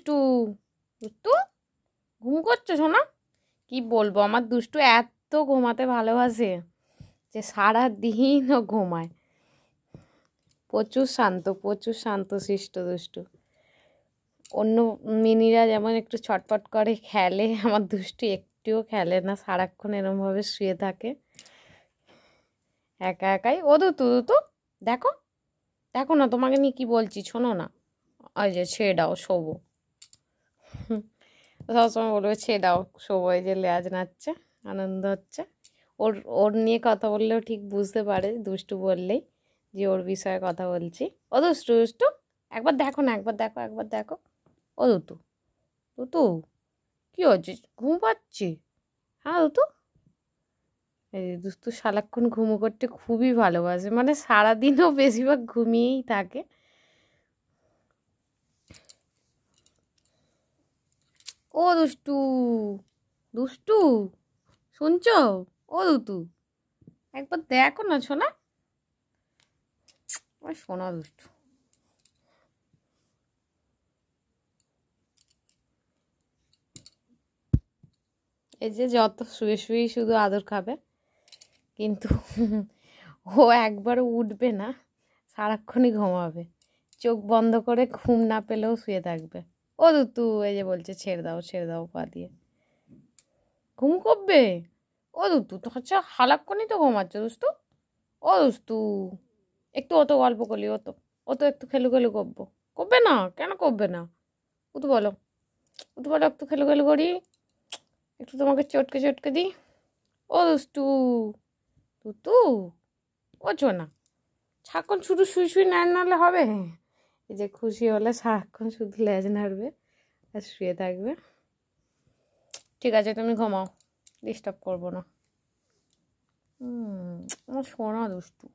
দুষ্টু। দুষ্টু ঘুম করছো শোনা? কি বলবো, আমার দুষ্টু এত ঘুমাতে ভালোবাসে যে সারাদিন ও ঘুমায়। প্রচুর শান্ত শিষ্ট দুষ্টু। অন্য মিনিরা যেমন একটু ছটপট করে খেলে, আমার দুষ্টু একটুও খেলে না, সারাক্ষণ এরমভাবে শুয়ে থাকে একা একাই। ও দুতু দুতু দেখো, দেখো না তোমাকে নিয়ে কি বলছি, শোনো না। ওই যে ছেড়ে দাও শোবো, সবসময় বলবে ছেড়ে দাও শোবো। এই যে লেজ নাচছে, আনন্দ হচ্ছে। ওর ওর নিয়ে কথা বললেও ঠিক বুঝতে পারে দুষ্টু বললেই যে ওর বিষয়ে কথা বলছি। ও দুষ্টু দুষ্টু একবার দেখো না, একবার দেখো, একবার দেখো। ও দুতু দুতু কী হচ্ছে, ঘুম পাচ্ছি? হ্যাঁ দুতু। এই দুস্তু সারাক্ষণ ঘুমো করতে খুবই ভালোবাসে, মানে সারাদিনও বেশিরভাগ ঘুমিয়েই থাকে। ও দুষ্টু দুষ্টু শুনছ? ও দুতু একবার দেখো না শোনা, ওই শোনা দুষ্টু। এই যে যত শুয়ে শুয়েই শুধু আদর খাবে, কিন্তু ও একবারও উঠবে না, সারাক্ষণই ঘুমাবে, চোখ বন্ধ করে ঘুম না পেলেও শুয়ে থাকবে। ও দুতু এই যে বলছে ছেড়ে দাও পা দিয়ে, ঘুম করবে। ও দুতু তো হচ্ছে হালাক্ষণই তো ঘুমাচ্ছে দুষ্টু। ও দুষ্টু একটু অত গল্প করলি, ও তো একটু খেলু খেলু করবো, করবে না কেন করবে না? উতু বলো, উতু বলো একটু খেলু খেলু করি, একটু তোমাকে চটকে চটকে দিই। ও দুষ্টু তুতু বোঝো না, সারাক্ষণ শুধু শুই শুই নাড়লে হবে? এই যে খুশি হলে সারাক্ষণ শুধু লেজ নাড়বে আর শুয়ে থাকবে। ঠিক আছে তুমি ঘুমাও, ডিস্টার্ব করবো না। আমার সোনা দুষ্টু।